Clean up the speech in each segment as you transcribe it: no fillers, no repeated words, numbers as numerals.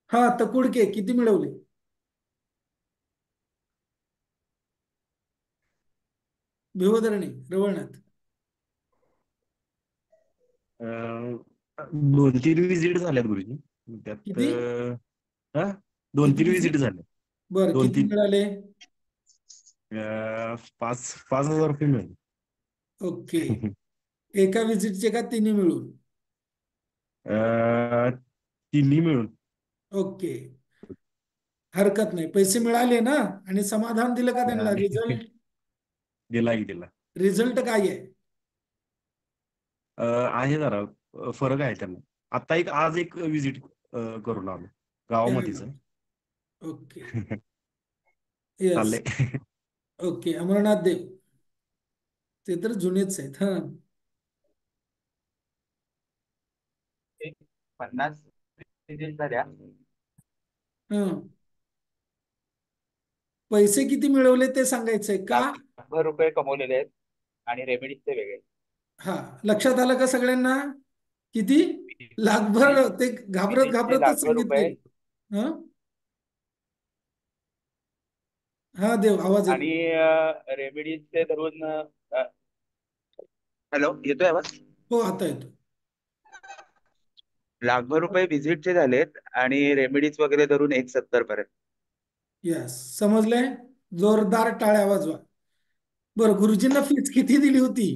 हा, तकुडके किती मिळवले? भिवधरणी, रवळनाथ. दोन तीन विजिट झाल्यात गुरुजी. त्यात किती? हा, दोन किती तीन विजिट? विजिट झाले. बर, दोन किती तीन मिळाले? 5,000 रुपये ओके. मिळाले. एका विजिटचे का तिन्ही मिळून? तिन्ही मिळून. ओके. हरकत नाही, पैसे मिळाले ना? आणि समाधान दिलं का त्यांना? मिळाले. रिझल्ट? दिला की दिला. रिझल्ट काय आहे? आहे जरा फरक आहे त्यांना. आता आज एक विजिट करून आलो गावामध्येच आहे. ओके. येस. चाललंय. ओके, अमरनाथ देव. ते तर जुनेच आहेत. हा. एक 50 विजिट झाल्या. हा. पैसे किती मिळवले ते सांगायचंय का? लाखभर रुपये कमवलेले आहेत आणि रेमेडीजचे वेगळे. हा, लक्षात आलं का सगळ्यांना? किती? लाखभर. ते घाबरत विजिटचे घाबरतच लाखभर सांगितले. रुपये हा. हा देव, आवाज येतो. आणि रेमेडीजचे धरून हॅलो, येतोय आवाज? हो, आता येतो. लाखभर रुपये विजिटचे झालेत आणि रेमेडीज वगैरे धरून 1,70 पर्यंत. यस, समजलंय. जोरदार टाळ्या वाजवा. बरं, गुरुजींना फीस किती दिली होती?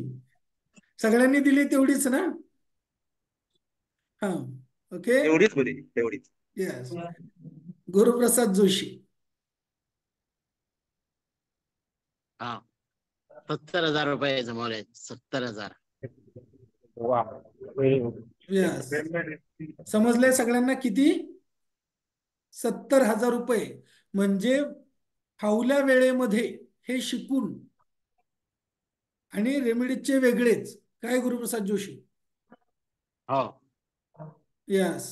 सगळ्यांनी दिली तेवढीच ना? हा. ओके. तेवढीच होती, तेवढीच. यस. गुरुप्रसाद जोशी. हा, 70,000 रुपये जमवले. 70,000. वा. यस. समजलंय सगळ्यांना किती? 70,000 रुपये. म्हणजे फावल्या वेळेमध्ये हे शिकून आणि रेमेडीचे वेगळेच. काय गुरुप्रसाद जोशी? हो. यस.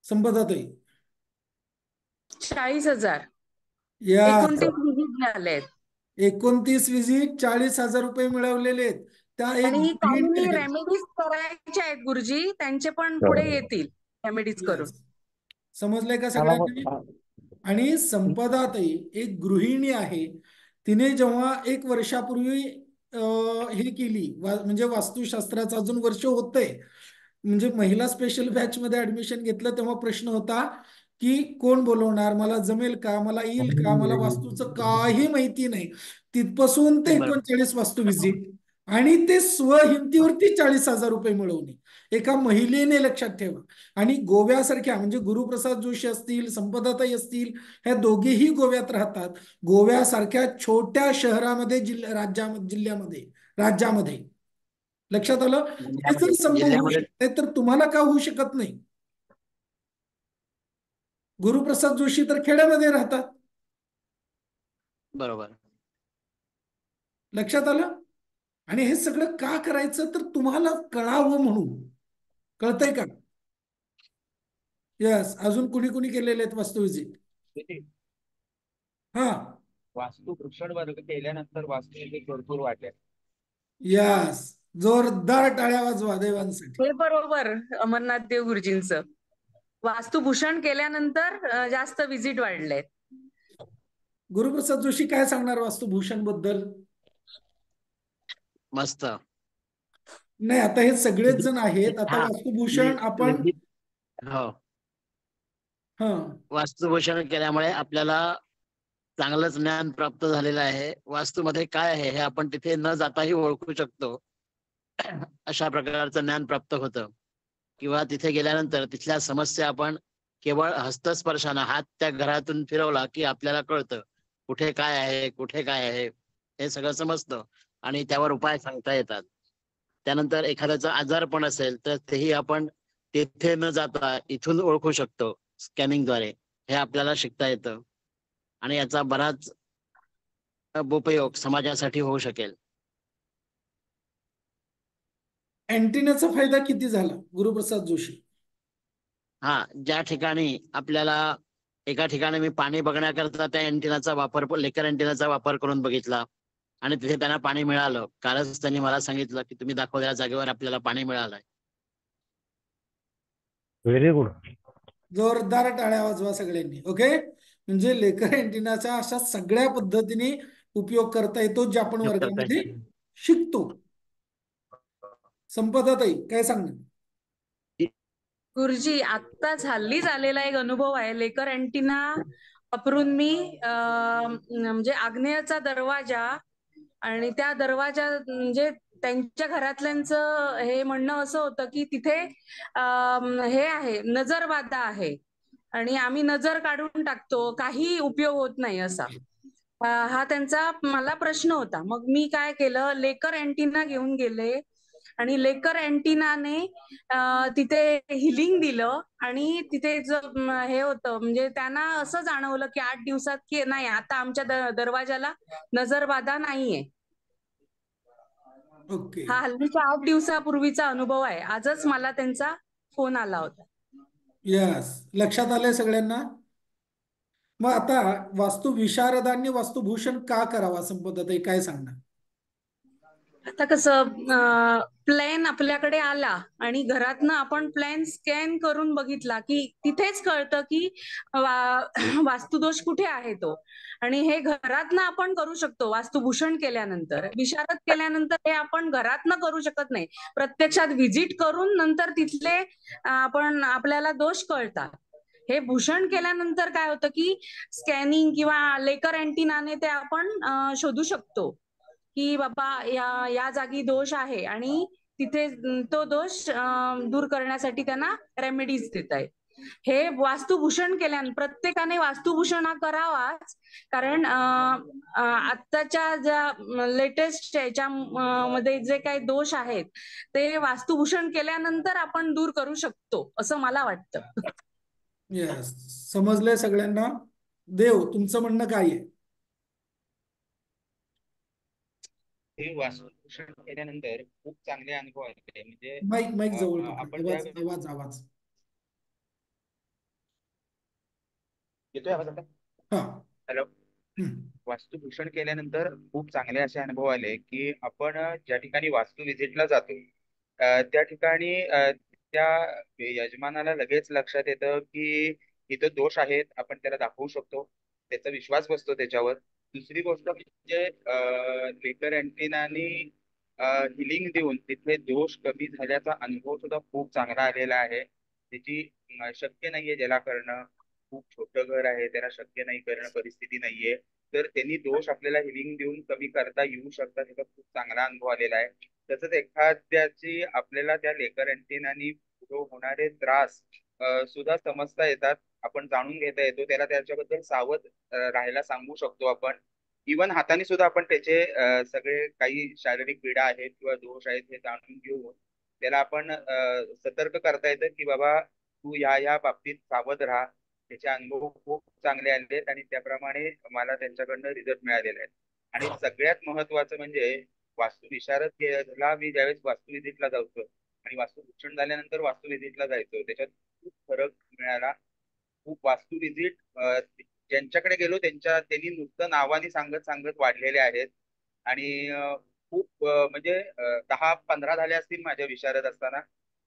संपदाताई. 40,000. यस. 29 विजिट झालेत. 29 विजिट, 40,000 रुपये मिळवलेले आहेत. त्या एक आणि गृहिणी काही आहेत. रेमेडीज करायचे आहेत गुरुजी, त्यांचे पण पुढे येतील रेमेडीज करून. यस. समजलंय का सगळ्यांनी? आणि संपदाताई एक गृहिणी आहे. तिने जेव्हा 1 वर्षापूर्वी हे केली, म्हणजे वास्तुशास्त्राचं अजून वर्ष होतंय, म्हणजे महिला स्पेशल बॅच मध्ये ऍडमिशन घेतलं, तेव्हा प्रश्न होता की कोण बोलवणार, मला जमेल का, मला येईल का, मला वास्तूचं काही माहिती नाही. तिथपासून ते बरोबर. 39 वास्तू विजिट आणि ते स्वहिमतीवरती 40,000 रुपये मिळवणे एका महिलेने, लक्षात ठेवा. आणि गोव्यासारख्या, म्हणजे गुरुप्रसाद जोशी असतील, संपदाताई असतील, ह्या दोघेही गोव्यात राहतात. गोव्यासारख्या छोट्या शहरामध्ये, जिल्ह्यामध्ये, राज्यामध्ये. लक्षात आलं? हे जर समजा होऊ जिल्ह्यामध्ये. शकते, तर तुम्हाला का होऊ शकत नाही? गुरुप्रसाद जोशी तर खेड्यामध्ये राहतात. बरोबर. लक्षात आलं? आणि हे सगळं का करायचं, तर तुम्हाला कळावं म्हणून. कळतंय का? यस. अजून कुणी कुणी केलेले आहेत वास्तू विजिट? हा. वास्तू भूषण वर्ग केल्यानंतर वास्तू विजिट भरपूर वाटल्या. यस. जोरदार टाळ्या वाजवा देवांसाठी. हे बरोबर अमरनाथ देव गुरुजींचं. वास्तुभूषण केल्यानंतर जास्त विजिट वाढलेत. गुरुप्रसाद जोशी काय सांगणार वास्तुभूषण बद्दल? मस्त. नाही, आता हे सगळेच जण आहेत. आता हा. वास्तुभूषण आपण. हो. हा. वास्तुभूषण केल्यामुळे आपल्याला चांगलंच ज्ञान प्राप्त झालेलं आहे. वास्तूमध्ये काय आहे हे आपण तिथे न जाताही ओळखू शकतो. अशा प्रकारचं ज्ञान प्राप्त होतं. किंवा तिथे गेल्यानंतर तिथल्या समस्या आपण केवळ हस्तस्पर्शानं, हात त्या घरातून फिरवला की आपल्याला कळतं कुठे काय आहे, कुठे काय आहे, हे सगळं समजतं आणि त्यावर उपाय सांगता येतात. त्यानंतर एखाद्याचा आजार पण असेल तर तेही आपण तिथे न जाता इथून ओळखू शकतो स्कॅनिंगद्वारे. हे आपल्याला शिकता येतं आणि याचा बराच उपयोग समाजासाठी होऊ शकेल. अँटिनाचा फायदा किती झाला गुरुप्रसाद जोशी? हा, ज्या ठिकाणी आपल्याला एका ठिकाणी मी पाणी बघण्याकरता त्या अँटिनाचा वापर, लेकर अँटिनाचा वापर करून बघितला आणि तिथे त्यांना पाणी मिळालं. कालच त्यांनी मला सांगितलं की तुम्ही दाखवलेल्या जागेवर आपल्याला पाणी मिळालंय. Very good. जोरदार टाळ्या वाजवा सगळ्यांनी. ओके, म्हणजे लेकर अँटिनाचा अशा सगळ्या पद्धतीने उपयोग करता येतो जे आपण उपयोग करता वर्गामध्ये येईल. शिकतो. संपदाताई काय सांगणार? गुरुजी, आत्ताच हल्लीच आलेला एक अनुभव आहे. लेकर अँटिना वापरून मी म्हणजे आग्नेयचा दरवाजा आणि त्या दरवाजा म्हणजे त्यांच्या घरातल्यांचं हे म्हणणं असं होतं की तिथे हे आहे, नजरबाधा आहे आणि आम्ही नजर काढून टाकतो, काही उपयोग होत नाही असा. हा त्यांचा मला प्रश्न होता. मग मी काय केलं, लेकर अँटिना घेऊन गेले आणि लेकर अँटिनाने तिथे हिलिंग दिलं आणि तिथे हे होतं म्हणजे त्यांना असं जाणवलं की 8 दिवसात की नाही, आता आमच्या दरवाजाला नजरबाधा नाहीये. ओके. हा हल्लीच्या 8 दिवसापूर्वीचा अनुभव आहे. आजच मला त्यांचा फोन आला होता. यस, लक्षात आलंय सगळ्यांना. मग आता वास्तू विशारदांनी वास्तुभूषण का करावा, संपदाताई काय सांगणार? आता कसं प्लॅन आपल्याकडे आला आणि घरातनं आपण प्लॅन स्कॅन करून बघितला की तिथेच कळतं की वास्तुदोष कुठे आहे तो. आणि हे घरातनं आपण करू शकतो. वास्तुभूषण केल्यानंतर, विशारद केल्यानंतर हे आपण घरातनं करू शकत नाही. प्रत्यक्षात व्हिजिट करून नंतर तिथले आपल्याला दोष कळतात. हे भूषण केल्यानंतर काय होतं की स्कॅनिंग किंवा लेकर अँटिनाने ते आपण शोधू शकतो की बाबा या जागी दोष आहे आणि तिथे तो दोष दूर करण्यासाठी त्यांना रेमेडीज देत आहेत. हे वास्तुभूषण केल्यानं प्रत्येकाने वास्तुभूषण हा करावाच, कारण आत्ताच्या ज्या लेटेस्ट याच्या मध्ये जे काही दोष आहेत ते वास्तुभूषण केल्यानंतर आपण दूर करू शकतो असं मला वाटतं. यस, समजलंय सगळ्यांना. देव, तुमचं म्हणणं काय आहे? हे वास्तुभूषण केल्यानंतर खूप चांगले अनुभव आले. म्हणजे माईक माईक जवळ आपण पकड. ज्या आवाज आवाज आवाज. येतोय आवाज आता? हा. हॅलो. वास्तुभूषण केल्यानंतर खूप चांगले असे अनुभव आले की आपण ज्या ठिकाणी वास्तू व्हिजिटला जातो त्या ठिकाणी त्या यजमानाला लगेच लक्षात येतं की इथं दोष आहेत, आपण त्याला दाखवू शकतो, त्याचा विश्वास बसतो त्याच्यावर. दुसरी गोष्ट म्हणजे लेकर अँटिनानी हिलिंग देऊन तिथले दोष कमी झाल्याचा अनुभव सुद्धा खूप चांगला आलेला आहे. त्याची शक्य नाहीये ज्याला करणं, खूप छोटं घर आहे, त्याला शक्य नाही करणं, परिस्थिती नाहीये, तर त्यांनी दोष आपल्याला हिलिंग देऊन कमी करता येऊ शकतात. त्याचा खूप चांगला अनुभव आलेला आहे. तसंच एखाद्याची आपल्याला त्या लेकर अँटिनानी पुढे होणारे त्रास सुद्धा समजता येतात, आपण जाणून घेता येतो, त्याला त्याच्याबद्दल सावध राहायला सांगू शकतो आपण. इवन हाताने सुद्धा आपण त्याचे सगळे काही शारीरिक पीडा आहेत किंवा दोष आहेत हे जाणून घेऊन त्याला आपण सतर्क करता येतं की बाबा तू या बाबतीत सावध राहा. त्याचे अनुभव खूप चांगले आले आहेत आणि त्याप्रमाणे मला त्यांच्याकडनं रिझल्ट मिळालेला आहे. आणि सगळ्यात महत्वाचं म्हणजे वास्तुविशारदला मी ज्यावेळेस वास्तू व्हिजिटला जायचो आणि वास्तुभूषण झाल्यानंतर वास्तू व्हिजिटला जायचो, त्याच्यात खूप फरक मिळाला. खूप वास्तू व्हिजिट ज्यांच्याकडे गेलो त्यांनी नुसतं नावाने सांगत सांगत वाढलेले आहेत. आणि खूप म्हणजे 10-15 झाले असतील माझ्या विशारद असताना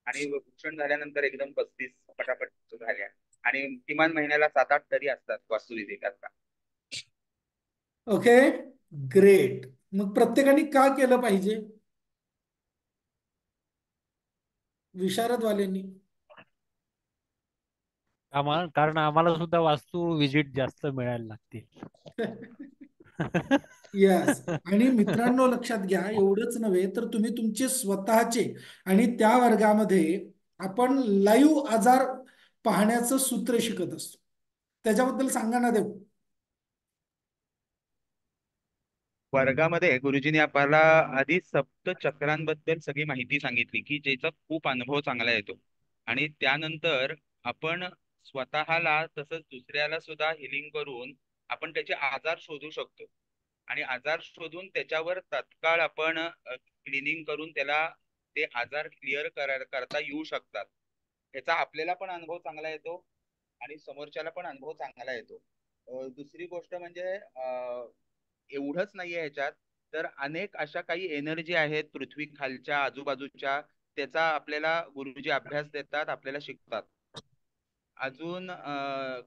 आणि भूषण झाल्यानंतर एकदम 35 पटापट झाल्या. आणि किमान महिन्याला 7-8 तरी असतात वास्तू व्हिजिट आता. Okay, great. मग प्रत्येकाने का केलं पाहिजे विशारदवाल्यांनी? कारण आम्हाला सुद्धा वास्तू विजिट जास्त मिळायला लागतील. यस. आणि मित्रांनो लक्षात घ्या, एवढंच नव्हे तर तुम्ही तुमचे स्वतःचे आणि त्या वर्गामध्ये आपण लाईव्ह आजार पाहण्याचं सूत्र शिकत असतो. त्याच्याबद्दल सांगा ना देव. वर्गामध्ये गुरुजींनी आपल्याला आधी सप्तचक्रांबद्दल सगळी माहिती सांगितली की ज्याचा खूप अनुभव चांगला येतो. आणि त्यानंतर आपण स्वतःला तसंच दुसऱ्याला सुद्धा हिलिंग करून आपण त्याचे आजार शोधू शकतो. आणि आजार शोधून त्याच्यावर तत्काळ आपण क्लिनिंग करून त्याला ते आजार क्लिअर करता येऊ शकतात. ह्याचा आपल्याला पण अनुभव चांगला येतो आणि समोरच्याला पण अनुभव चांगला येतो. दुसरी गोष्ट म्हणजे एवढंच नाहीये ह्याच्यात, तर अनेक अशा काही एनर्जी आहेत पृथ्वी खालच्या आजूबाजूच्या, त्याचा आपल्याला गुरुजी अभ्यास देतात, आपल्याला शिकतात. अजून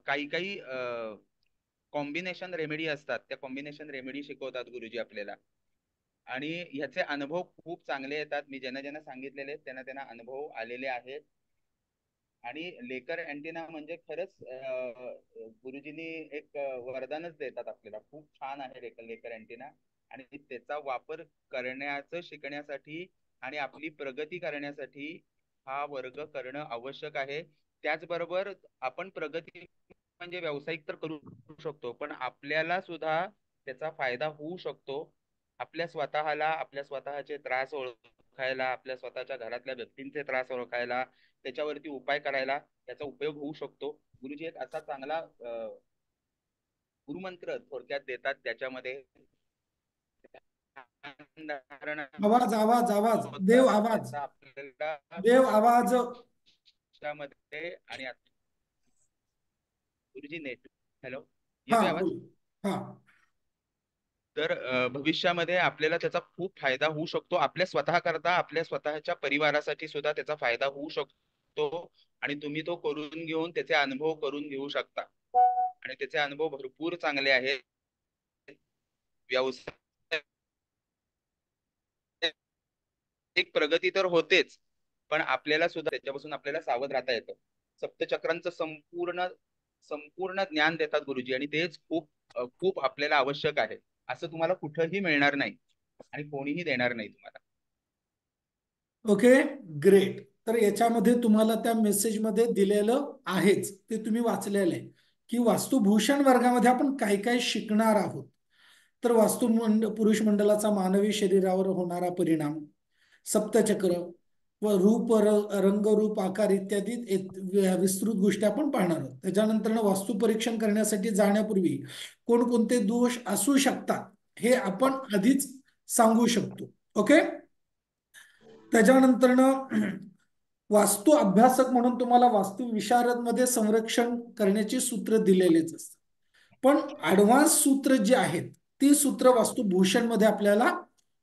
काही काही कॉम्बिनेशन रेमेडी असतात, त्या कॉम्बिनेशन रेमेडी शिकवतात गुरुजी आपल्याला. आणि ह्याचे अनुभव खूप चांगले येतात. मी ज्यांना ज्यांना सांगितलेले त्यांना त्यांना अनुभव आलेले आहेत. आणि लेकर अँटिना म्हणजे खरंच गुरुजींनी एक वरदानच देतात आपल्याला. खूप छान आहे लेकर अँटिना. आणि त्याचा वापर करण्याचं शिकण्यासाठी आणि आपली प्रगती करण्यासाठी हा वर्ग करणं आवश्यक आहे. त्याचबरोबर आपण प्रगती म्हणजे व्यावसायिक तर करू शकतो, पण आपल्याला सुद्धा त्याचा फायदा होऊ शकतो. आपल्या स्वतःला, आपल्या स्वतःचे त्रास ओळखायला, आपल्या स्वतःच्या घरातल्या व्यक्तींचे त्रास ओळखायला, त्याच्यावरती उपाय करायला याचा उपयोग होऊ शकतो. गुरुजी एक असा चांगला गुरुमंत्र थोडक्यात देतात, त्याच्यामध्ये आवाज आवाज आवाज देव आवाज आपल्याला देव आवाज. मध्ये आणि गुरुजी नेट हॅलो हा येतोय आवाज? बोल. हा तर भविष्यामध्ये आपल्याला त्याचा खूप फायदा होऊ शकतो. आपल्या स्वतः करता, आपल्या स्वतःच्या परिवारासाठी सुद्धा त्याचा फायदा होऊ शकतो. आणि तुम्ही तो करून घेऊन त्याचे अनुभव करून घेऊ शकता. आणि त्याचे अनुभव भरपूर चांगले आहेत. व्यवसाय एक प्रगती तर होतेच, पण आपल्याला सुद्धा त्याच्यापासून आपल्याला सावध राहता येतं. सप्तचक्रांचं संपूर्ण संपूर्ण ज्ञान देतात गुरुजी, आणि तेच खूप खूप आपल्याला आवश्यक आहे. असं तुम्हाला कुठंही मिळणार नाही आणि कोणीही देणार नाही तुम्हाला. Okay great. तर याच्यामध्ये तुम्हाला त्या मेसेजमध्ये दिलेलं आहेच, ते तुम्ही वाचलेलं आहे की वास्तुभूषण वर्गामध्ये आपण काय काय शिकणार आहोत. तर पुरुष मंडलाचा मानवी शरीरावर होणारा परिणाम, सप्तचक्र व रूप रंग रूप आकार इत्यादी विस्तृत गोष्टी आपण पाहणार आहोत. त्याच्यानंतर वास्तु परीक्षण करण्यासाठी जाण्यापूर्वी कोणकोणते दोष असू शकतात हे आपण आधीच सांगू शकतो. ओके. त्याच्यानंतरनं वास्तु अभ्यासक म्हणून तुम्हाला वास्तु विशारद मध्ये संरक्षण करण्याची सूत्र दिलेलेच असतात, पण ऍडव्हान्स सूत्र जी आहेत ती सूत्र वास्तुभूषण मध्ये आपल्याला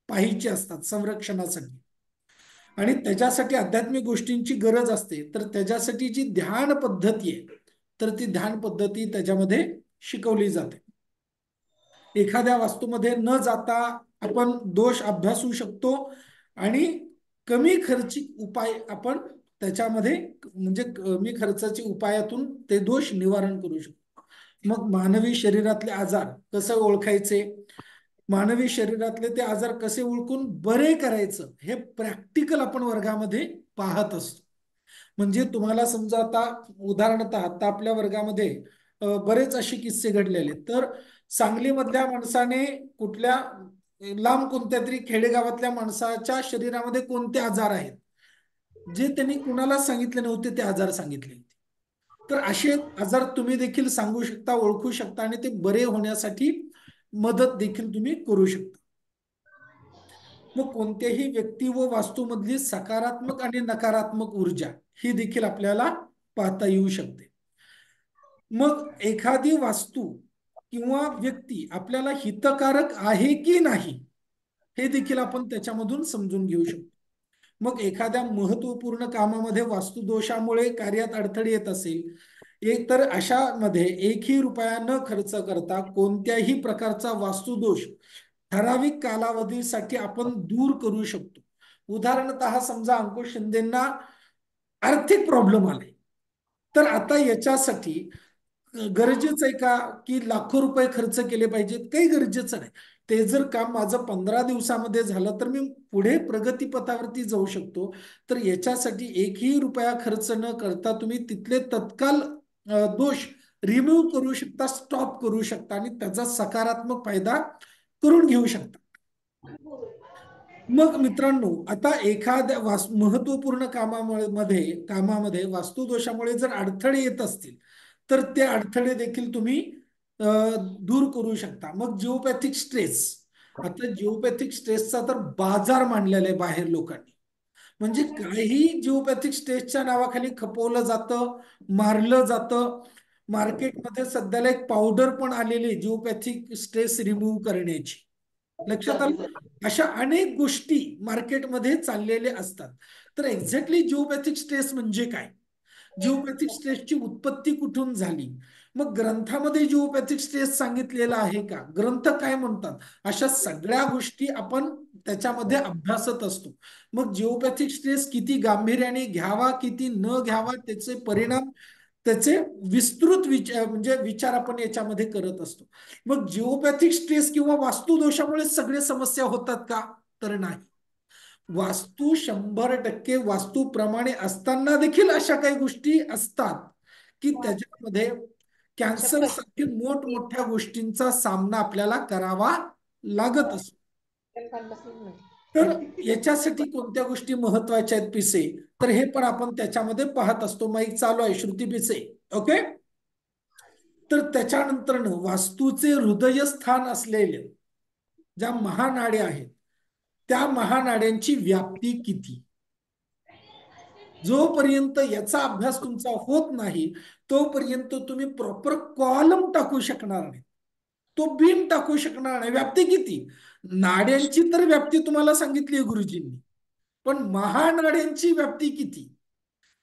पाहिजे असतात संरक्षणासाठी. आणि त्याच्यासाठी आध्यात्मिक गोष्टींची गरज असते, तर त्याच्यासाठी जी ध्यान पद्धती आहे तर ती ध्यान पद्धती त्याच्यामध्ये शिकवली जाते. एखाद्या वास्तूमध्ये न जाता आपण दोष अभ्यासू शकतो आणि कमी खर्चिक उपाय आपण त्याच्यामध्ये म्हणजे कमी खर्चाच्या उपायातून ते दोष निवारण करू शकतो. मग मानवी शरीरातले आजार कसे ओळखायचे, मानवी शरीरातले ते आजार कसे ओळखून बरे करायचं हे प्रॅक्टिकल आपण वर्गामध्ये पाहत असतो. म्हणजे तुम्हाला समजा आता उदाहरणतः आता आपल्या वर्गामध्ये बरेच असे किस्से घडलेले, तर सांगलीमधल्या माणसाने कुठल्या लांब कोणत्या तरी खेडेगावातल्या माणसाच्या शरीरामध्ये कोणते आजार आहेत जे त्यांनी कुणाला सांगितले नव्हते ते आजार सांगितले होते. तर असे आजार तुम्ही देखील सांगू शकता, ओळखू शकता आणि ते बरे होण्यासाठी मदत देखील तुम्ही करू शकता. मग कोणत्याही व्यक्ती व वास्तूमधली सकारात्मक आणि नकारात्मक ऊर्जा ही देखील आपल्याला पाहता येऊ शकते. मग एखादी वास्तू किंवा व्यक्ती आपल्याला हितकारक आहे की नाही हे देखील आपण त्याच्यामधून समजून घेऊ शकतो. मग एखाद्या महत्वपूर्ण कामामध्ये वास्तुदोषामुळे कार्यात अडथळे येत असेल एक तर अशामध्ये एकही रुपया न खर्च करता कोणत्याही प्रकारचा वास्तुदोष ठराविक कालावधीसाठी आपण दूर करू शकतो. उदाहरणतः समजा अंकुश शिंदेना आर्थिक प्रॉब्लेम आले, तर आता याच्यासाठी गरजेचं आहे का की लाखो रुपये खर्च केले पाहिजेत? काही गरजेचं नाही. ते जर काम माझं 15 दिवसामध्ये झालं तर मी पुढे प्रगतीपथावरती जाऊ शकतो. तर याच्यासाठी एकही रुपया खर्च न करता तुम्ही तिथले तत्काल दोष रिमूव्ह करू शकता, स्टॉप करू शकता आणि त्याचा सकारात्मक फायदा करून घेऊ शकता. मग मित्रांनो, आता एखाद्या महत्वपूर्ण कामामध्ये वास्तुदोषामुळे जर अडथळे येत असतील तर ते अडथळे देखील तुम्ही दूर करू शकता. मग जिओपॅथिक स्ट्रेस, आता जिओपॅथिक स्ट्रेसचा तर बाजार मांडलेला आहे बाहेर लोकांनी. म्हणजे काही जिओपॅथिक स्ट्रेसच्या नावाखाली खपवलं जातं, मारलं जातं. मार्केटमध्ये सध्याला एक पावडर पण आलेली जिओपॅथिक स्ट्रेस रिमूव्ह करण्याची. लक्षात आलं? अशा अनेक गोष्टी मार्केटमध्ये चाललेल्या असतात. तर एक्झॅक्टली जिओपॅथिक स्ट्रेस म्हणजे काय? जिओपॅथिक स्ट्रेसची उत्पत्ती कुठून झाली, मग ग्रंथामध्ये जिओपॅथिक स्ट्रेस सांगितलेला आहे का, ग्रंथ काय म्हणतात, अशा सगळ्या गोष्टी आपण त्याच्यामध्ये अभ्यासत असतो. मग जिओपॅथिक स्ट्रेस किती गांभीर्याने घ्यावा, किती न घ्यावा, त्याचे परिणाम, त्याचे विस्तृत विचार म्हणजे विचार आपण याच्यामध्ये करत असतो. मग जिओपॅथिक स्ट्रेस किंवा वास्तुदोषामुळे सगळे समस्या होतात का, तर नाही. वास्तू 100% वास्तूप्रमाणे असताना देखील अशा काही गोष्टी असतात की त्याच्यामध्ये कॅन्सर सारखी मोठमोठ्या गोष्टींचा सामना आपल्याला करावा लागत असतो. तर याच्यासाठी कोणत्या गोष्टी महत्वाच्या आहेत पिसे, तर हे पण आपण त्याच्यामध्ये पाहत असतो. माईक चालू आहे, श्रुती पिसे. ओके. तर त्याच्यानंतर वास्तूचे हृदयस्थान असलेले ज्या महानाड्या आहेत, त्या महानाड्यांची व्याप्ती किती, जोपर्यंत याचा अभ्यास तुमचा होत नाही तोपर्यंत तुम्ही प्रॉपर कॉलम टाकू शकणार नाही, तो बीम टाकू शकणार नाही. व्याप्ती किती, नाड्यांची तर व्याप्ती तुम्हाला सांगितली गुरुजींनी, पण महानाड्यांची व्याप्ती किती,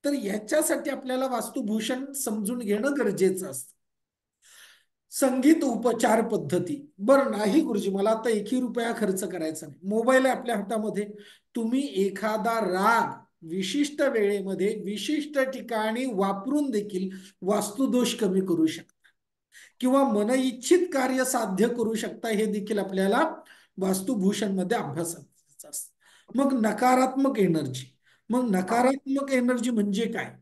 तर याच्यासाठी आपल्याला वास्तुभूषण समजून घेणं गरजेचं असतं. संगीत उपचार पद्धती, बरं नाही गुरुजी मला आता 1 रुपया खर्च करायचा नाही, मोबाईल आहे आपल्या हातामध्ये, तुम्ही एखादा राग विशिष्ट वेळेमध्ये विशिष्ट ठिकाणी वापरून देखील वास्तुदोष कमी करू शकता किंवा मनइच्छित कार्य साध्य करू शकता, हे देखील आपल्याला वास्तुभूषण मध्ये अभ्यासाचं असतं. मग नकारात्मक एनर्जी, मग नकारात्मक एनर्जी म्हणजे काय,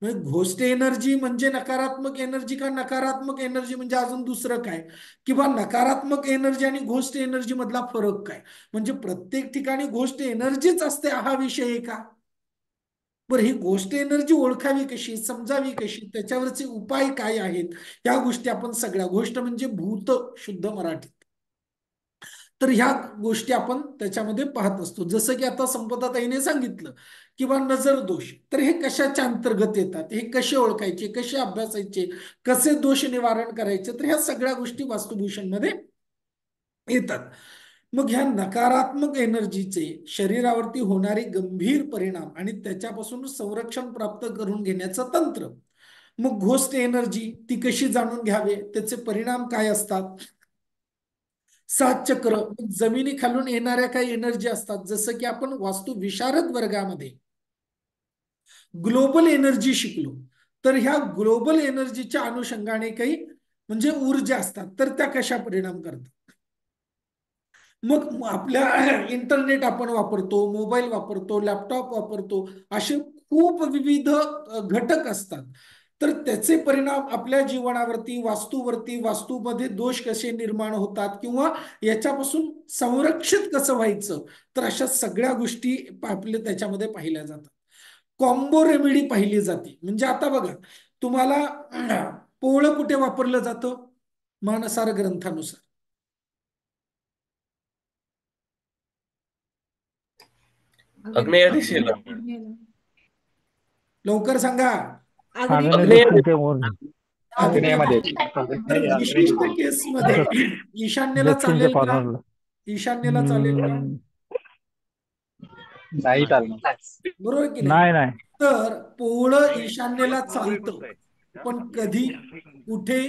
घोस्ट एनर्जी म्हणजे नकारात्मक एनर्जी का नकारात्मक एनर्जी म्हणजे अजून दुसरं काय, किंवा नकारात्मक एनर्जी आणि घोस्ट एनर्जी मधला फरक काय, म्हणजे प्रत्येक ठिकाणी घोस्ट एनर्जीच असते हा विषय आहे का. बरं, ही घोस्ट एनर्जी ओळखावी कशी, समजावी कशी, त्याच्यावरचे उपाय काय आहेत, या गोष्टी आपण सगळ्या, घोस्ट म्हणजे भूत शुद्ध मराठीत, तर ह्या गोष्टी आपण त्याच्यामध्ये पाहत असतो. जसं की आता संपदाताईने सांगितलं किंवा नजर दोष, तर हे कशाच्या अंतर्गत येतात, हे कसे ओळखायचे, कसे अभ्यासायचे, कसे दोष निवारण करायचे, तर ह्या सगळ्या गोष्टी वास्तुभूषण मध्ये येतात. मग ह्या नकारात्मक एनर्जीचे शरीरावरती होणारे गंभीर परिणाम आणि त्याच्यापासून संरक्षण प्राप्त करून घेण्याचं तंत्र. मग घोस्ट एनर्जी ती कशी जाणून घ्यावे, त्याचे परिणाम काय असतात. 7 चक्र, जमिनी खालून येणाऱ्या काही एनर्जी असतात, जसं की आपण वास्तु विशारद वर्गामध्ये ग्लोबल एनर्जी शिकलो, तर ह्या ग्लोबल एनर्जीच्या अनुषंगाने काही म्हणजे ऊर्जा असतात, तर त्या कशा परिणाम करतात. मग आपल्या इंटरनेट आपण वापरतो, मोबाईल वापरतो, लॅपटॉप वापरतो, असे खूप विविध घटक असतात, तर त्याचे परिणाम आपल्या जीवनावरती, वास्तूवरती, वास्तूमध्ये दोष कसे निर्माण होतात किंवा याच्यापासून संरक्षित कसं व्हायचं, तर अशा सगळ्या गोष्टी आपल्या त्याच्यामध्ये पाहिल्या जातात. कॉम्बो रेमेडी पाहिली जाते. म्हणजे आता बघा तुम्हाला पोळं कुठे वापरलं जातं, मानसार ग्रंथानुसार, अग्नेय दिशेला. लवकर सांगा. आग्नेयमध्ये. तर विशिष्ट केस मध्ये ईशान्येला चालेल का, ईशान्येला चालेल का, नाही चालणार. बरोबर की नाही. तर पोळं ईशान्येला चालतं, पण कधी, कुठे,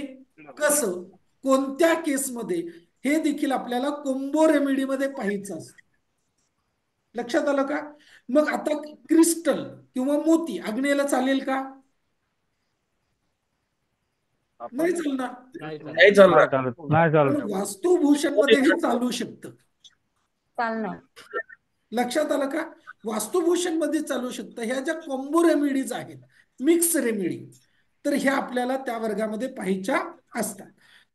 कसं, कोणत्या केसमध्ये, हे देखील आपल्याला कोंबो रेमेडी मध्ये पाहायचं असतं. लक्षात आलं का. मग आता क्रिस्टल किंवा मोती आग्नेयला चालेल का, नाही चालणार. नाही चालणार. पण वास्तुभूषण मध्ये हे चालू शकतं. चालणार. लक्षात आलं का, वास्तुभूषण मध्ये चालू शकतं. ह्या ज्या कॉम्बो रेमेडीज आहेत, मिक्स रेमेडी, तर ह्या आपल्याला त्या वर्गामध्ये पाहायच्या असतात.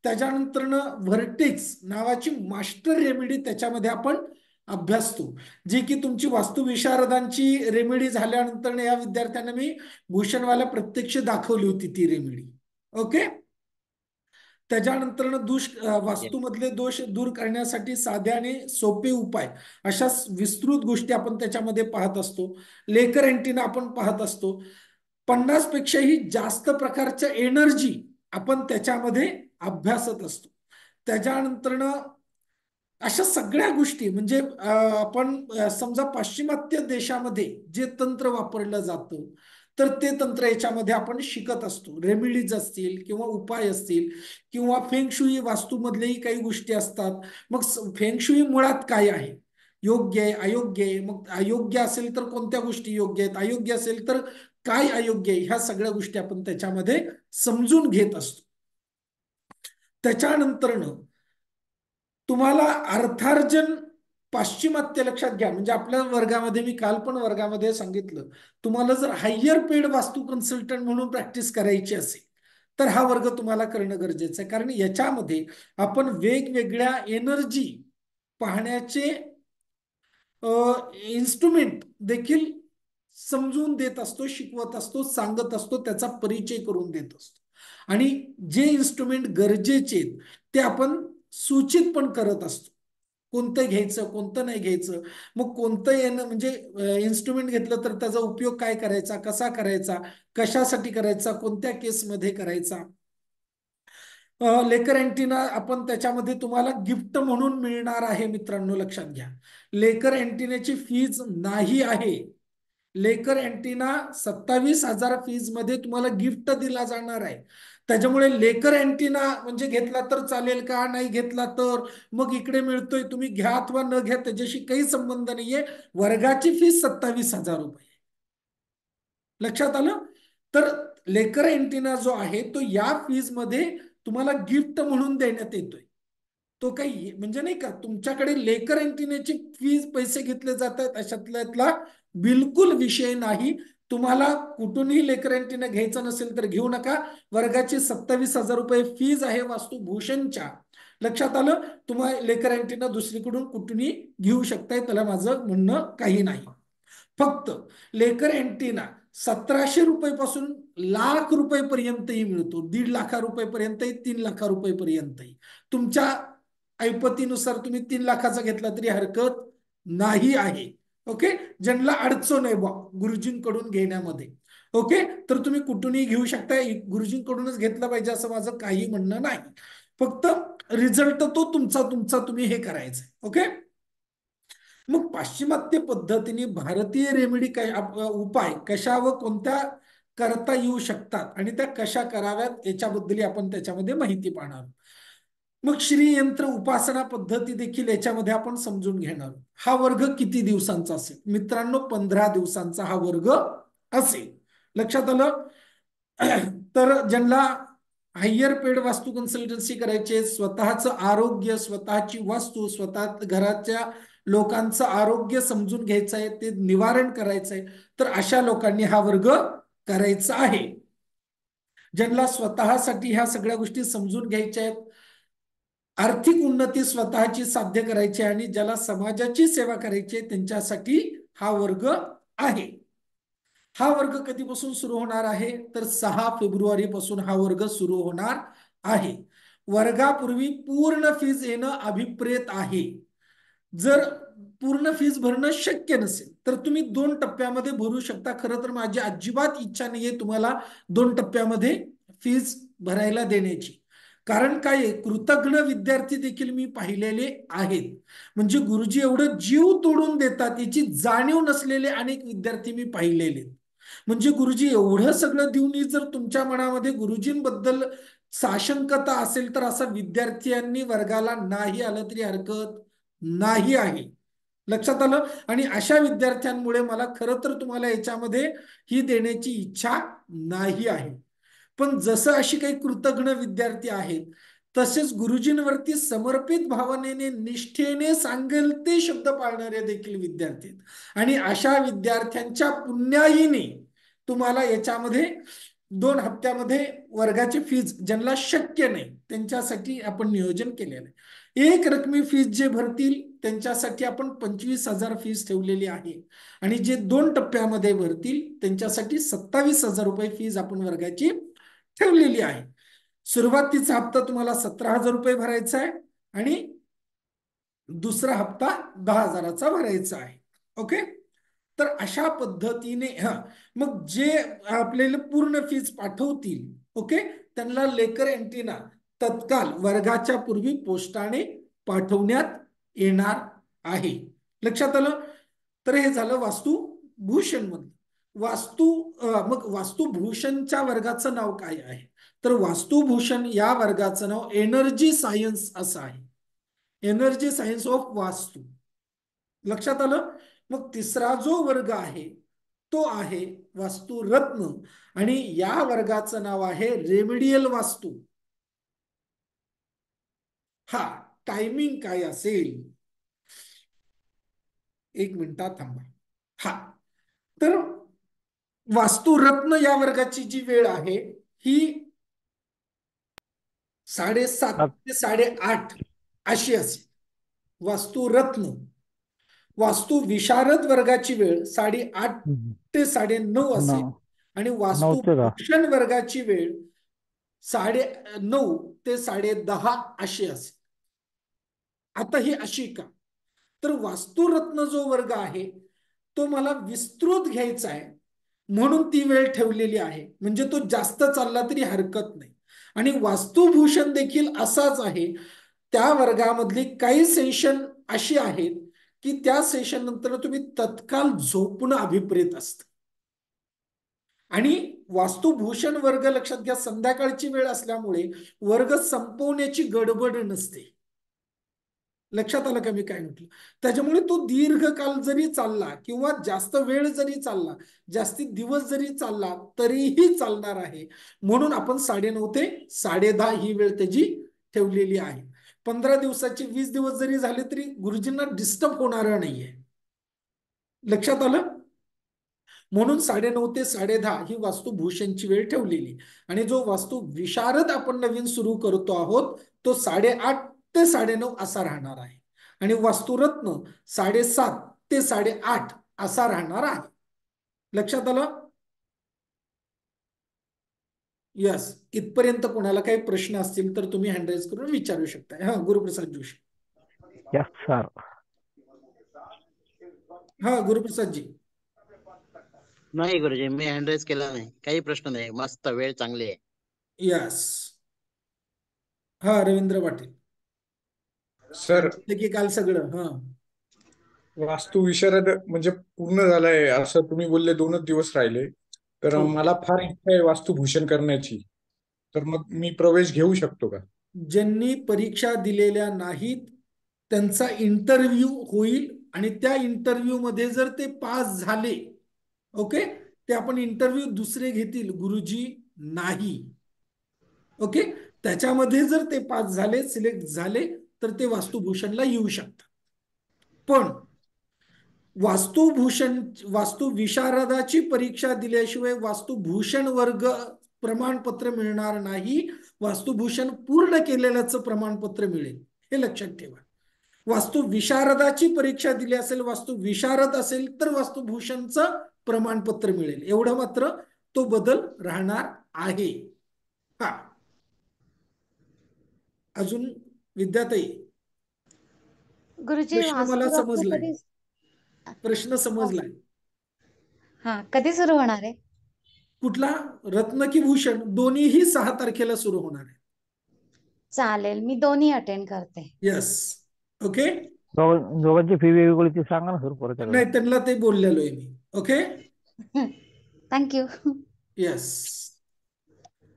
त्याच्यानंतर व्हर्टेक्स नावाची मास्टर रेमेडी त्याच्यामध्ये आपण अभ्यासतो, जी की तुमची वास्तुविशारदांची रेमेडी झाल्यानंतर या विद्यार्थ्यांना मी भूषणवाला प्रत्यक्ष दाखवली होती ती रेमेडी. ओके. त्याच्यानंतर वास्तूमधले दोष दूर करण्यासाठी साधे आणि सोपे उपाय, अशा विस्तृत गोष्टी आपण त्याच्यामध्ये पाहत असतो. लेकर अँटिना आपण पाहत असतो. 50 पेक्षाही जास्त प्रकारच्या एनर्जी आपण त्याच्यामध्ये अभ्यासत असतो. त्याच्यानंतर अशा सगळ्या गोष्टी म्हणजे आपण समजा पाश्चिमात्य देशामध्ये जे तंत्र वापरलं जातं, तर ते तंत्र याच्यामध्ये आपण शिकत असतो. रेमेडीज असतील किंवा उपाय असतील किंवा फेंगशुई वास्तूमधल्याही काही गोष्टी असतात. मग फेंगशुई मुळात काय आहे, योग्य आहे अयोग्य आहे, मग अयोग्य असेल तर कोणत्या गोष्टी योग्य आहेत, अयोग्य असेल तर काय अयोग्य आहे, ह्या सगळ्या गोष्टी आपण त्याच्यामध्ये समजून घेत असतो. त्याच्यानंतरनं तुम्हाला अर्थार्जन पाश्चिमात्य लक्षात घ्या. म्हणजे आपल्या वर्गामध्ये मी काल पण वर्गामध्ये सांगितलं, तुम्हाला जर हायर पेड वास्तू कन्सल्टंट म्हणून प्रॅक्टिस करायची असेल तर हा वर्ग तुम्हाला करणं गरजेचं आहे. कारण याच्यामध्ये आपण वेगवेगळ्या एनर्जी पाहण्याचे इन्स्ट्रुमेंट देखील समजून देत असतो, शिकवत असतो, सांगत असतो, त्याचा परिचय करून देत असतो. आणि जे इन्स्ट्रुमेंट गरजेचे आहेत ते आपण सूचित पण करत असतो, कोणतं घ्यायचं कोणतं नाही घ्यायचं. मग कोणतं म्हणजे इन्स्ट्रुमेंट घेतलं तर त्याचा उपयोग काय करायचा, कसा करायचा, कशासाठी करायचा, कोणत्या केसमध्ये करायचा. लेकर अँटिना आपण त्याच्यामध्ये तुम्हाला गिफ्ट म्हणून मिळणार आहे मित्रांनो, लक्षात घ्या. लेकर अँटिनाची फीज नाही आहे. लेकर अँटिना 27,000 फीज मध्ये तुम्हाला गिफ्ट दिला जाणार आहे. त्याच्यामुळे लेकर अँटिना म्हणजे घेतला तर चालेल का, नाही घेतला तर मग इकडे मिळतोय तुम्ही घ्या अथवा न घ्या त्याच्याशी काही संबंध नाहीये. वर्गाची फीस 27,000 रुपये. लक्षात आलं. तर लेकर अँटिना जो आहे तो या फीज मध्ये तुम्हाला गिफ्ट म्हणून देण्यात येतोय. तो काही म्हणजे नाही का तुमच्याकडे लेकर अँटिनाची फीज पैसे घेतले जातात अशातला बिलकुल विषय नाही. तुम्हाला कुठूनही लेकर अँटिना घ्यायचा नसेल तर घेऊ नका. वर्गाची 27,000 रुपये फीज आहे वास्तुभूषणच्या. लक्षात आलं. तुम्हाला लेकर अँटिना दुसरीकडून कुठूनही घेऊ शकताय, त्याला माझं म्हणणं काही नाही. फक्त लेकर अँटिना 1,700 रुपये-पासून लाख रुपयेपर्यंतही मिळतो. 1.5 लाख रुपयेपर्यंतही, 3 लाख रुपयेपर्यंतही. तुमच्या ऐपतीनुसार तुम्ही 3 लाखाचा घेतला तरी हरकत नाही आहे. ओके. ज्यांना अडचण आहे गुरुजींकडून घेण्यामध्ये, ओके, तर तुम्ही कुठूनही घेऊ शकता. गुरुजींकडूनच घेतला पाहिजे असं माझं काही म्हणणं नाही. फक्त रिझल्ट तो तुमचा तुम्ही हे करायचं. ओके. मग पाश्चिमात्य पद्धतीने भारतीय रेमेडी काय उपाय कशा व कोणत्या करता येऊ शकतात आणि त्या कशा कराव्यात याच्याबद्दल आपण त्याच्यामध्ये माहिती पाहणार. मग श्रीयंत्र उपासना पद्धती देखील याच्यामध्ये आपण समजून घेणार. हा वर्ग किती दिवसांचा असेल मित्रांनो? 15 दिवसांचा हा वर्ग असेल. लक्षात आलं. तर ज्यांना हायर पेड वास्तू कन्सल्टन्सी करायचे, स्वतःचं आरोग्य, स्वतःची वास्तू, स्वतः घराच्या लोकांचं आरोग्य समजून घ्यायचं आहे, ते निवारण करायचंय, तर अशा लोकांनी हा वर्ग करायचा आहे. ज्यांना स्वतःसाठी ह्या सगळ्या गोष्टी समजून घ्यायच्या आहेत, आर्थिक उन्नती स्वतःची साध्य करायची आणि ज्याला समाजाची सेवा करायची त्यांच्यासाठी हा वर्ग आहे. हा वर्ग कधीपासून सुरू होणार आहे तर 6 फेब्रुवारी पासून हा वर्ग सुरू होणार आहे. वर्गापूर्वी पूर्ण फीज येणं अभिप्रेत आहे. जर पूर्ण फीज भरणं शक्य नसेल तर तुम्ही 2 टप्प्यामध्ये भरू शकता. खरं तर माझी अजिबात इच्छा नाहीये तुम्हाला 2 टप्प्यामध्ये फीज भरायला देण्याची. कारण काय, कृतज्ञ विद्यार्थी देखील मी पाहिलेले आहेत. म्हणजे गुरुजी एवढं जीव तोडून देतात याची जाणीव नसलेले अनेक विद्यार्थी मी पाहिलेले. म्हणजे गुरुजी एवढं सगळं देऊनही जर तुमच्या मनामध्ये गुरुजींबद्दल साशंकता असेल तर असा विद्यार्थ्यांनी वर्गाला नाही आलं तरी हरकत नाही आहे. लक्षात आलं. आणि अशा विद्यार्थ्यांमुळे मला खरं तर तुम्हाला याच्यामध्ये ही देण्याची इच्छा नाही आहे. पण जसं अशी काही कृतज्ञ विद्यार्थी आहेत तसेच गुरुजींवरती समर्पित भावनेने निष्ठेने सांगेल ते शब्द पाळणारे देखील विद्यार्थी आहेत. आणि अशा विद्यार्थ्यांच्या पुण्याईने तुम्हाला याच्यामध्ये 2 हप्त्यामध्ये वर्गाची फीज ज्यांना शक्य नाही त्यांच्यासाठी आपण नियोजन केलेलं आहे. एक रकमी फीज जे भरतील त्यांच्यासाठी आपण 25,000 फीज ठेवलेली आहे आणि जे 2 टप्प्यामध्ये भरतील त्यांच्यासाठी 27,000 रुपये फीज आपण वर्गाची ठेवलेली आहे. सुरुवातीचा हप्ता तुम्हाला 17,000 रुपये भरायचा आहे आणि दुसरा हप्ता 10,000चा भरायचा आहे. ओके. तर अशा पद्धतीने मग जे आपल्याला पूर्ण फीज पाठवतील, ओके, त्यांना लेकर अँटिना तत्काल वर्गाच्या पूर्वी पोस्टाने पाठवण्यात येणार आहे. लक्षात आलं. तर हे झालं वास्तुभूषण मध्ये. मग वास्तुभूषणच्या वर्गाचं नाव काय आहे? तर वास्तुभूषण या वर्गाचं नाव एनर्जी सायन्स असं आहे. एनर्जी सायन्स ऑफ वास्तू. लक्षात आलं? मग तिसरा जो वर्ग आहे तो आहे वास्तुरत्न, आणि या वर्गाचं नाव आहे रेमेडियल वास्तू. हा टायमिंग काय असेल? एक मिनिटात थांबा. हा, तर वास्तुरत्न या वर्गाची जी वेळ आहे ही 7:30 ते 8:30 अशी असेल वास्तुरत्न. वास्तु विशारद वर्गाची वेळ 8:30 ते 9:30 असेल, आणि वास्तुभूषण वर्गाची वेळ 9:30 ते 10:30 अशी असेल. आता ही अशी का? तर वास्तुरत्न जो वर्ग आहे तो मला विस्तृत घ्यायचा आहे, म्हणून ती वेळ ठेवलेली आहे. म्हणजे तो जास्त चालला तरी हरकत नाही. आणि वास्तुभूषण देखील असाच आहे. त्या वर्गामधली काही सेशन अशी आहेत की त्या सेशन नंतर तुम्ही तत्काल झोपणं अभिप्रेत असतं. आणि वास्तुभूषण वर्ग लक्षात घ्या, संध्याकाळची वेळ असल्यामुळे वर्ग संपवण्याची गडबड नसते. लक्षात आलं का मी काय म्हटलं? त्याच्यामुळे तो दीर्घकाल जरी चालला किंवा जास्त वेळ जरी चालला, जास्तीत दिवस जरी चालला तरीही चालणार आहे. म्हणून आपण 9:30 ते 10:30 ही वेळ त्याची ठेवलेली आहे. 15 दिवसाची 20 दिवस जरी झाले तरी गुरुजींना डिस्टर्ब होणार नाहीये. लक्षात आलं? म्हणून 9:30 ते 10:30 ही वास्तुभूषणची वेळ ठेवलेली. आणि जो वास्तू विशारद आपण नवीन सुरू करतो आहोत तो 8:30 ते 9:30 असा राहणार आहे. आणि वास्तुरत्न 7:30 ते 8:30 असा राहणार आहे. लक्षात आलं? यस. इथपर्यंत कोणाला काही प्रश्न असतील तर तुम्ही हँड राईज करून विचारू शकता. हा, गुरुप्रसाद जोशी. Yes sir. हा, गुरुप्रसाद जी. नाही गुरुजी, मी हँड राईज केला नाही, काही प्रश्न नाही, मस्त वेळ चांगली आहे. यस. हा, रवींद्र पाटील सर, की काल सगळं. हा, वास्तू विशारद म्हणजे पूर्ण झालंय असं तुम्ही बोलले, 2च दिवस राहिले. तर हो. मला फार इच्छा आहे वास्तुभूषण करण्याची. तर मग मी प्रवेश घेऊ शकतो का? ज्यांनी परीक्षा दिलेल्या नाहीत त्यांचा इंटरव्ह्यू होईल, आणि त्या इंटरव्ह्यू मध्ये जर ते पास झाले, ओके, ते आपण इंटरव्ह्यू दुसरे घेतील, गुरुजी नाही. ओके, त्याच्यामध्ये जर ते पास झाले, सिलेक्ट झाले, तर ते वास्तुभूषणला येऊ शकतात. पण वास्तु विशारदाची परीक्षा दिल्याशिवाय वास्तुभूषण वर्ग प्रमाणपत्र मिळणार नाही. वास्तुभूषण पूर्ण केलेल्याचं प्रमाणपत्र मिळेल, हे लक्षात ठेवा. वास्तु विशारदाची परीक्षा दिली असेल, वास्तु विशारद असेल तर वास्तुभूषणचं प्रमाणपत्र मिळेल. एवढं मात्र तो बदल राहणार आहे. हा, अजून विद्याताई? गुरुजी, प्रश्न मला समजलाय. कधी प्रश्न समजलाय. हा, कधी सुरू होणार आहे? कुठला? रत्न की भूषण? दोन्हीही 6 तारखेला सुरू होणार आहे. चालेल, मी दोन्ही अटेंड करते. यस. ओके, दोघांची फी वेगवेगळी ती सांगा ना सर परत. नाही, त्यांना ते बोललेलो आहे मी. Okay, thank you. यस.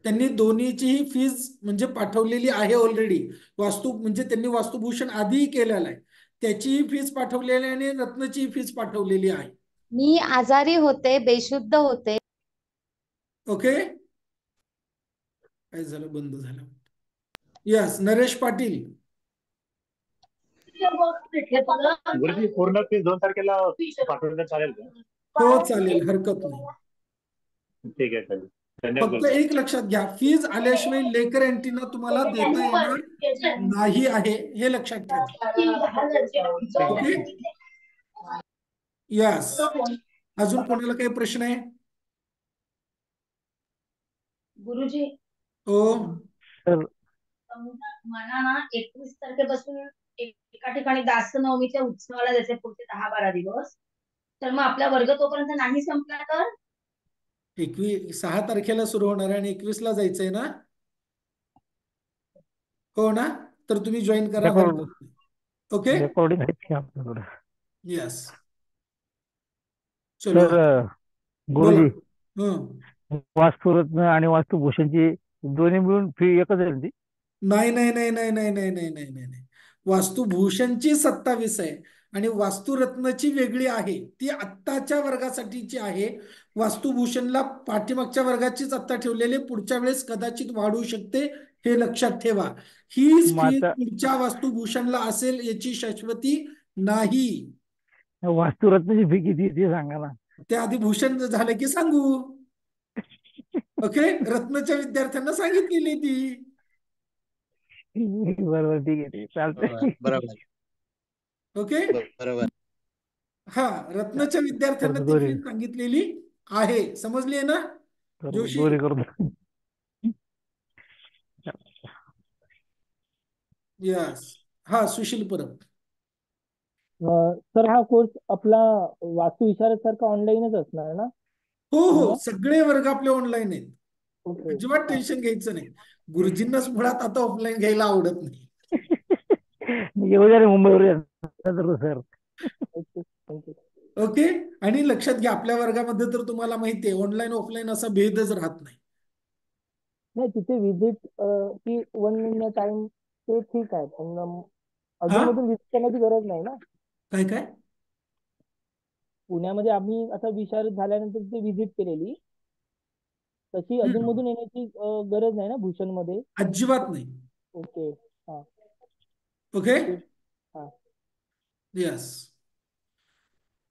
त्यांनी दोन्हीचीही फीज म्हणजे पाठवलेली आहे ऑलरेडी. म्हणजे त्यांनी वास्तुभूषण आधीही केलेलं आहे, त्याचीही फीज पाठवलेली आहे आणि रत्नची फीज पाठवलेली आहे. मी आजारी होते, बेशुद्ध होते. ओके, काय झालं? बंद झालं. यस, नरेश पाटील. गुरुजी, पूर्ण फीस 2 तारखेला पाठवलं चालेल का? हो, चालेल, हरकत नाही. ठीक आहे चालेल. फक्त एक लक्षात घ्या, फीज आल्याशिवाय लेकर अँटीना तुम्हाला देता येणार नाही आहे, हे लक्षात ठेवा. Okay, yes. अजून कोणाला काही प्रश्न आहे? गुरुजी, हो मला ना 21 तारखेपासून एका ठिकाणी दास नवमीच्या उत्सवाला जायचे पुढचे 10-12 दिवस. तर मग आपला वर्ग तोपर्यंत नाही संपला तर? 6 तारखेला सुरू होणार आहे आणि 21 ला जायचंय ना? हो ना? तर तुम्ही जॉईन करा. ओके, रेकॉर्डिंग आहे आपल्याकडे. यस. चलो. बोला. गुरुजी, हं. वास्तुरत्न आणि वास्तुभूषणची दोन्ही मिळून फी एकच आहे ना ती? नाही नाही नाही नाही नाही नाही नाही नाही नाही नाही. वास्तुभूषणची 27 आहे आणि वास्तुरत्नची वेगळी आहे. ती आत्ताच्या वर्गासाठीची आहे. वास्तुभूषणला पाठीमागच्या वर्गाचीच आत्ता ठेवलेली, पुढच्या वेळेस कदाचित वाढू शकते, हे लक्षात ठेवा. हीच मग फी आता पुढच्या वास्तुभूषणला असेल याची शाश्वती नाही. वास्तुरत्नाची फी किती आहे ते सांगा ना. त्या आधी भूषण झालं की सांगू. ओके, रत्नच्या विद्यार्थ्यांना सांगितलेली ती. बरोबर, ठीक आहे, ठीक चालतंय. बरोबर ओके, बरोबर. हा, रत्नच्या विद्यार्थ्यांना ती दोन्ही फी सांगितलेली आहे. समजली आहे ना जोशी? दोन्ही करून यस. हा, सुशील परब. सर, हा कोर्स आपला वास्तू विशारद सारखा ऑनलाईनच असणार ना? हो हो, सगळे वर्ग आपले ऑनलाईन आहेत. ओके. अजिबात टेन्शन घ्यायचं नाही. गुरुजींनाच मुळात आता ऑफलाईन घ्यायला आवडत नाही. येऊ द्या रे मुंबईवर सर. ओके, आणि लक्षात घ्या, आपल्या वर्गामध्ये तर तुम्हाला माहिती आहे ऑनलाईन ऑफलाईन असा भेदच राहत नाही. नाही, तिथे विजिट की 1 मिनिट टाइम ते ठीक आहे, पण अजून विजिट करण्याची गरज नाही ना? काय काय पुण्यामध्ये आम्ही आता विशारद झाल्यानंतर तिथे विजिट केलेली, तशी अधूनमधून येण्याची गरज नाही ना भूषण मध्ये? अजिबात नाही. ओके. हा. ओके, हा. यस.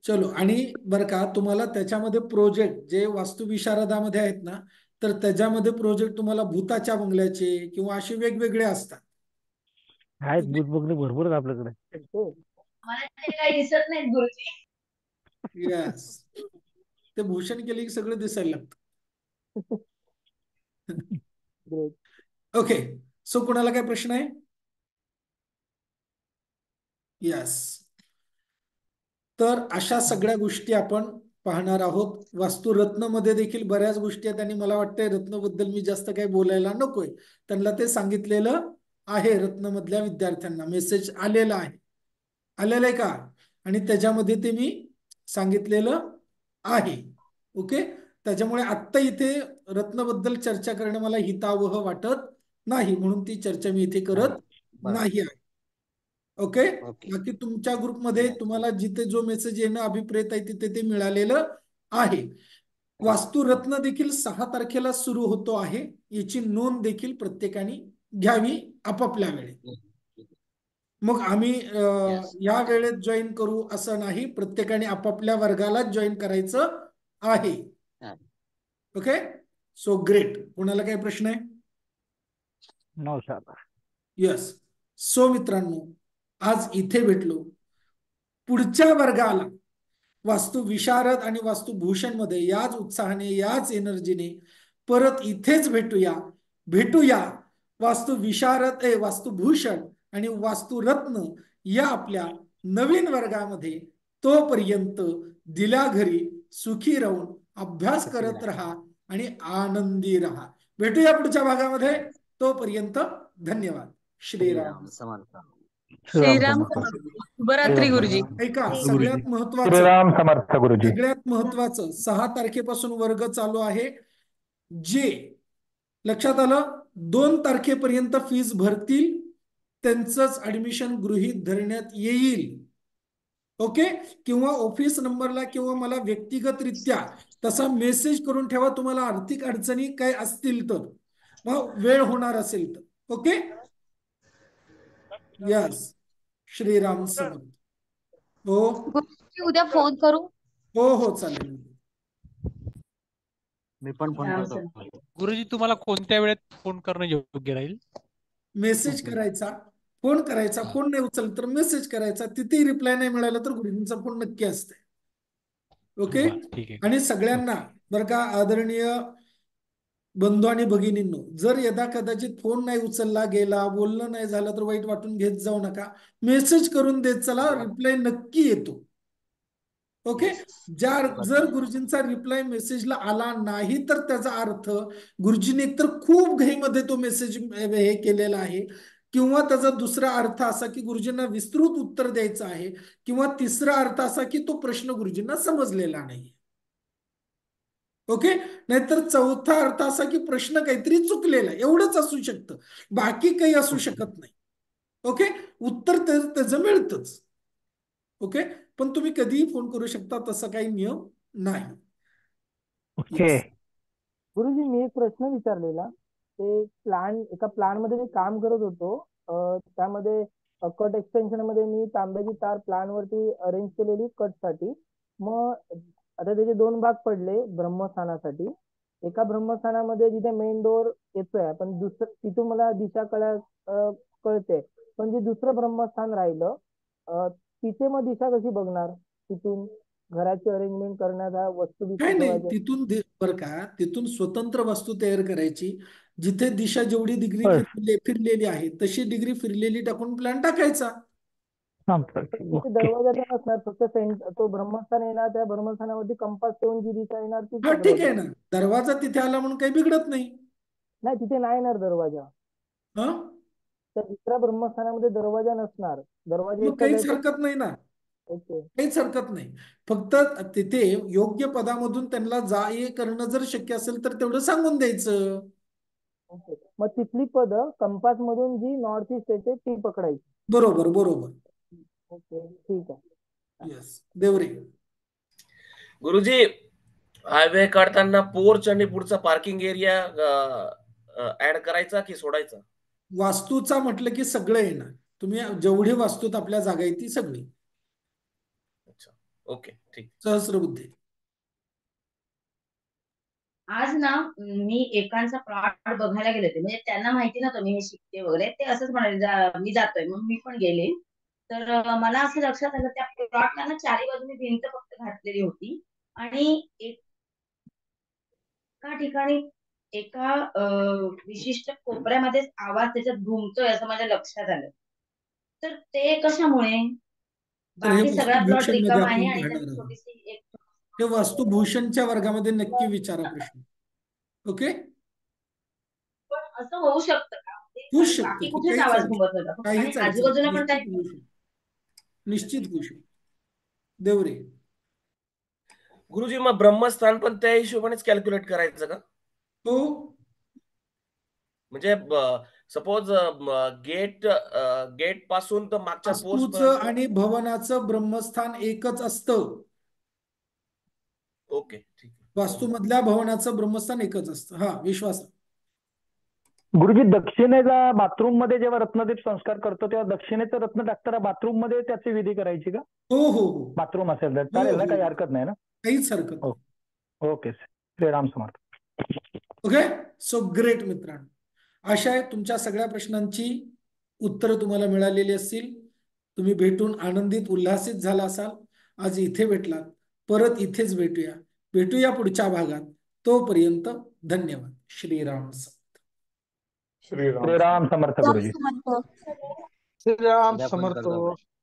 चलो, आणि बरं का, तुम्हाला त्याच्यामध्ये प्रोजेक्ट जे वास्तुविशारदामध्ये आहेत ना, तर त्याच्यामध्ये प्रोजेक्ट तुम्हाला भूताच्या बंगल्याचे किंवा असे वेगवेगळे असतात. आहेत भूत बंगले भरपूर आहेत आपल्याकडे. मला ते काही दिसत नाही गुरुजी. यस, ते भूषण केले की सगळं दिसायला लागतं. ओके, सो कुणाला काय प्रश्न आहे? यस. तर अशा सगळ्या गोष्टी आपण पाहणार आहोत. वास्तुरत्न मध्ये देखील बऱ्याच गोष्टी आहेत आणि मला वाटतंय रत्नबद्दल मी जास्त काही बोलायला नकोय. त्यांना ते सांगितलेलं आहे. रत्नमधल्या विद्यार्थ्यांना मेसेज आलेला आहे का? आणि त्याच्यामध्ये ते मी सांगितलेलं आहे. ओके, त्याच्यामुळे आत्ता इथे रत्नबद्दल चर्चा करणं मला हितावह वाटत नाही, म्हणून ती चर्चा मी इथे करत नाही आहे. ओके, बाकी तुमच्या ग्रुपमध्ये तुम्हाला जिथे जो मेसेज येणं अभिप्रेत आहे तिथे ते मिळालेलं आहे. वास्तुरत्न देखील 6 तारखेला सुरू होतो आहे. याची नोंद देखील प्रत्येकाने घ्यावी आपापल्या वेळेत. मग आम्ही या वेळेत जॉईन करू असं नाही, प्रत्येकाने आपापल्या वर्गाला जॉईन करायचं आहे. Okay, so great. कोणाला काही प्रश्न आहे? No sir. यस. सो मित्रांनो, आज इथे भेटलो. पुढच्या वर्गाला वास्तु विशारद आणि वास्तुभूषण मध्ये याच उत्साहाने, याच एनर्जीने परत इथेच भेटूया. वास्तु विशारद, वास्तुभूषण आणि वास्तुरत्न या आपल्या नवीन वर्गामध्ये. तोपर्यंत दिल्या घरी सुखी राहून अभ्यास करत राहा आणि आनंदी राहा. भेटूया पुढच्या भागामध्ये. तोपर्यंत धन्यवाद. श्रीराम समर्थ. श्रीराम शुभरात्री गुरुजी. ऐका, सगळ्यात महत्वाचं, श्रीराम समर्थ गुरुजी. सगळ्यात महत्वाचं, 6 तारखेपासून वर्ग चालू आहे. जे लक्षात आलं, 2 तारखेपर्यंत फीस भरतील त्यांचंच ऍडमिशन गृहीत धरण्यात येईल. ओके, किंवा ऑफिस नंबरला किंवा मला व्यक्तिगतरित्या तसा मेसेज करून ठेवा तुम्हाला आर्थिक अडचणी काय असतील तर, मग वेळ होणार असेल तर. Okay, yes. श्रीराम समर्थ. हो उद्या फोन करू. हो चालेल. मी पण फोन करतो. गुरुजी, तुम्हाला कोणत्या वेळेत फोन करणं योग्य राहील? मेसेज करायचा, फोन करायचा. फोन नाही उचलला तर मेसेज करायचा. तिथेही रिप्लाय नाही मिळाला तर गुरुजींचा फोन नक्की असते. ओके, आणि सगळ्यांना बरं का, आदरणीय बंधू आणि भगिनींनो, जर यदा कदाचित फोन नाही उचलला गेला, बोलणं नाही झालं तर वाईट वाटून घेत जाऊ नका. मेसेज करून देत चला, रिप्लाय नक्की येतो. ओके, जर गुरुजींचा रिप्लाय मेसेजला आला नाही तर त्याचा अर्थ गुरुजींनी एकतर खूप घाईमध्ये तो मेसेज हे केलेला आहे, किंवा त्याचा दुसरा अर्थ असा की गुरुजींना विस्तृत उत्तर द्यायचं आहे, किंवा तिसरा अर्थ असा की तो प्रश्न गुरुजींना समजलेला नाही. ओके. नाहीतर चौथा अर्थ असा की प्रश्न काहीतरी चुकलेला आहे, एवढंच असू शकतं, बाकी काही असू शकत नाही. ओके. उत्तर त्याचं मिळतच. ओके. पण तुम्ही कधीही फोन करू शकता, तसा काही नियम नाही. ओके. गुरुजी मी एक प्रश्न विचारलेला, ते एका प्लान मध्ये मी काम करत होतो. त्यामध्ये कट एक्सटेन्शन मध्ये मी तांब्याची तार प्लान वरती अरेंज केलेली कट साठी. मग आता त्याचे 2 भाग पडले ब्रह्मस्थानासाठी. एका ब्रह्मस्थानामध्ये जिथे मेन डोअर येतोय, पण तिथून मला दिशा कळते, पण जे दुसरं ब्रह्मस्थान राहिलं तिथे मग दिशा कशी बघणार? तिथून घराची अरेंजमेंट करण्याचा वस्तू काय नाही, ठेवायच्या. तिथून बरं का, तिथून स्वतंत्र वास्तू तयार करायची. जिथे दिशा जेवढी डिग्री बस. फिरलेली आहे तशी डिग्री फिरलेली टाकून प्लॅन टाकायचा. तिथे ओके. दरवाजा तर नसणार, फक्त तो ब्रह्मस्थान येणार, त्या ब्रह्मस्थानावरती कंपास ठेवून जी दिशा येणार ती हा ठीक आहे पकडायची. ना, दरवाजा तिथे आला म्हणून काही बिघडत नाही. नाही, तिथे नाही येणार दरवाजा. हा, त्या दुसऱ्या ब्रह्मस्थानामध्ये दरवाजा नसणार, दरवाजा मग एकच काहीच आहे तो. हरकत नाही ना, ओके. काहीच हरकत नाही. फक्त तिथे योग्य पदामधून त्यांना जा ये करणं जर शक्य असेल तर तेवढं सांगून द्यायचं. ओके. मग तिथली पद कंपास मधून जी नॉर्थ ईस्ट येते ती पकडायची. बरोबर बरोबर. ओके, ठीक आहे. येस देवरे. गुरुजी, हायवे काढताना पोर्च आणि पुढचा पार्किंग एरिया ऍड करायचा की सोडायचा? वास्तूचा म्हटलं की सगळं येणार. तुम्ही जेवढी वास्तूत आपल्या जागा आहे ती सगळी. अच्छा, ओके, ठीक. सहस्रबुद्धी. आज ना मी एकांचा प्लॉट बघायला गेले होते, म्हणजे त्यांना माहिती नव्हतं मी हे शिकते वगैरे. ते असंच म्हणाले मी जातोय, मग मी पण गेले. तर मला असं लक्षात आलं त्या प्लॉटला ना चारी बाजूने भिंत फक्त घातलेली होती, आणि एका ठिकाणी एका विशिष्ट कोपऱ्यामध्ये आवाज त्याच्यात घुमतोय असं माझ्या लक्षात आलं. तर ते कशामुळे? तर हे बाकी सगळा प्लॉट वास्तुभूषण मध्ये रिकामा आहे आपण आणि पाहणार त्यात आहोत. छोटीशी एक हे वास्तुभूषणच्या वर्गामध्ये नक्की विचारा प्रश्न. ओके. पण असं होऊ शकतं का? होऊ कारण शकतं बाकी की कुठेच काहीच आवाज अडचण, घुमत नव्हता, फक्त आणि काहीच अडचण आजूबाजूला पण निश्चित काही. होऊ शकतं, निश्चित होऊ शकतं. देवरे. गुरुजी, मग ब्रह्मस्थान पण त्या हिशोबानेच कॅल्क्युलेट करायचं का? हो. म्हणजे सपोज गेट पासून तर मागच्या पोर्च वास्तूचं पर्यंत. आणि भवनाचं ब्रह्मस्थान एकच असतं. ओके, ठीक आहे. वास्तूमधल्या भवनाचं ब्रह्मस्थान एकच असतं. हा, विश्वास. गुरुजी, दक्षिणेचा बाथरूम मध्ये जेव्हा रत्नदीप संस्कार करतो तेव्हा दक्षिणेचं रत्न टाकताना बाथरूम मध्ये त्याची विधी करायची का? हो हो हो. बाथरूम असेल तर हो चालेल ना, हो, काही हरकत नाही ना? काहीच हरकत नाही. Okay, Shriram Samarth. Okay. So great मित्रांनो, आशा आहे तुमच्या सगळ्या प्रश्नांची उत्तरं तुम्हाला मिळालेली असतील. तुम्ही भेटून आनंदित उल्हासित झाला असाल. आज इथे भेटलात, परत इथेच भेटूया पुढच्या भागात. तोपर्यंत धन्यवाद. श्रीराम समर्थ. श्रीराम समर्थ गुरुजी. श्रीराम समर्थ.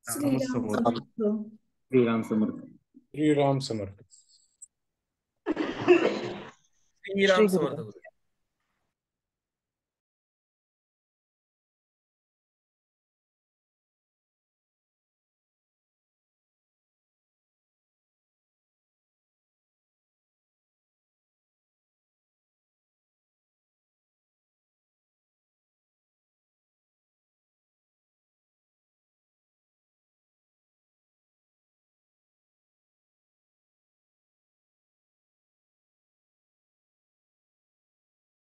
श्रीराम समर्थ. श्रीराम समर्थ. श्रीराम समर्थ. श्रीराम समर्थ.